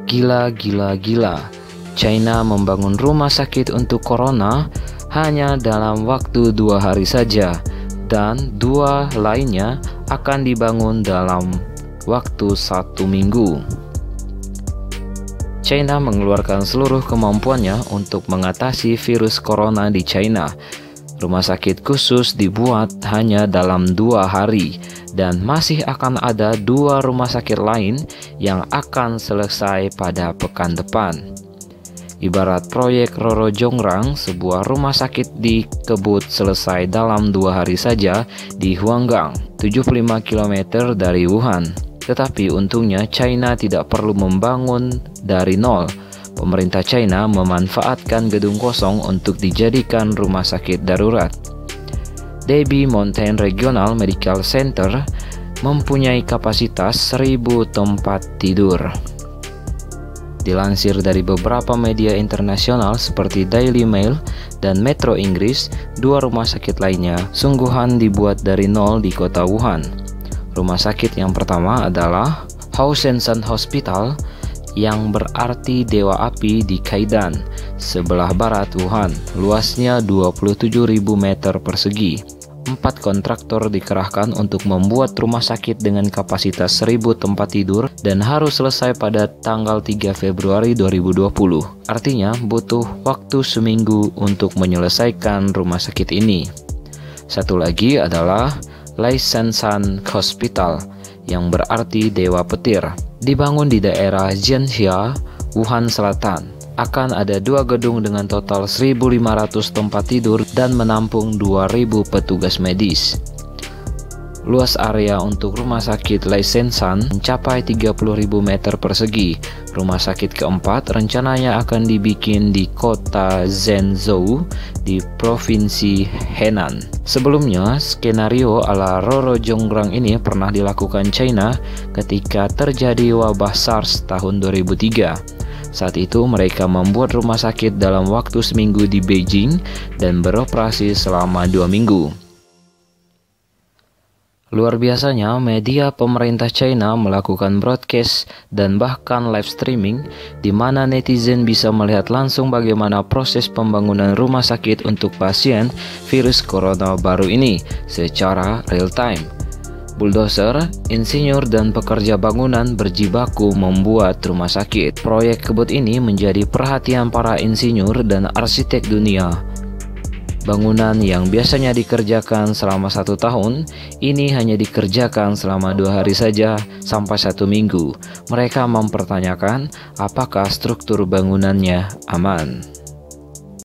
Gila. China membangun rumah sakit untuk corona hanya dalam waktu 2 hari saja, dan 2 lainnya akan dibangun dalam waktu 1 minggu. China mengeluarkan seluruh kemampuannya untuk mengatasi virus corona di China. Rumah sakit khusus dibuat hanya dalam 2 hari, dan masih akan ada 2 rumah sakit lain yang akan selesai pada pekan depan. Ibarat proyek Roro Jonggrang, sebuah rumah sakit dikebut selesai dalam 2 hari saja di Huanggang, 75 km dari Wuhan. Tetapi untungnya China tidak perlu membangun dari nol. Pemerintah China memanfaatkan gedung kosong untuk dijadikan rumah sakit darurat. Debi Mountain Regional Medical Center mempunyai kapasitas 1.000 tempat tidur. Dilansir dari beberapa media internasional seperti Daily Mail dan Metro Inggris, 2 rumah sakit lainnya sungguhan dibuat dari nol di kota Wuhan. Rumah sakit yang pertama adalah Haoshensan Hospital, yang berarti Dewa Api, di Kaidan, sebelah barat Wuhan. Luasnya 27.000 meter persegi. 4 kontraktor dikerahkan untuk membuat rumah sakit dengan kapasitas 1.000 tempat tidur dan harus selesai pada tanggal 3 Februari 2020. Artinya butuh waktu seminggu untuk menyelesaikan rumah sakit ini. Satu lagi adalah Laishansan Hospital, yang berarti Dewa Petir. Dibangun di daerah Jianxia, Wuhan Selatan. Akan ada 2 gedung dengan total 1.500 tempat tidur dan menampung 2.000 petugas medis. Luas area untuk rumah sakit Laishansan mencapai 30.000 meter persegi. Rumah sakit keempat rencananya akan dibikin di kota Zhengzhou di provinsi Henan. Sebelumnya, skenario ala Roro Jonggrang ini pernah dilakukan China ketika terjadi wabah SARS tahun 2003. Saat itu mereka membuat rumah sakit dalam waktu seminggu di Beijing dan beroperasi selama 2 minggu. Luar biasanya, media pemerintah China melakukan broadcast dan bahkan live streaming di mana netizen bisa melihat langsung bagaimana proses pembangunan rumah sakit untuk pasien virus corona baru ini secara real time. Bulldozer, insinyur, dan pekerja bangunan berjibaku membuat rumah sakit. Proyek kebut ini menjadi perhatian para insinyur dan arsitek dunia. Bangunan yang biasanya dikerjakan selama 1 tahun, ini hanya dikerjakan selama 2 hari saja sampai 1 minggu. Mereka mempertanyakan apakah struktur bangunannya aman.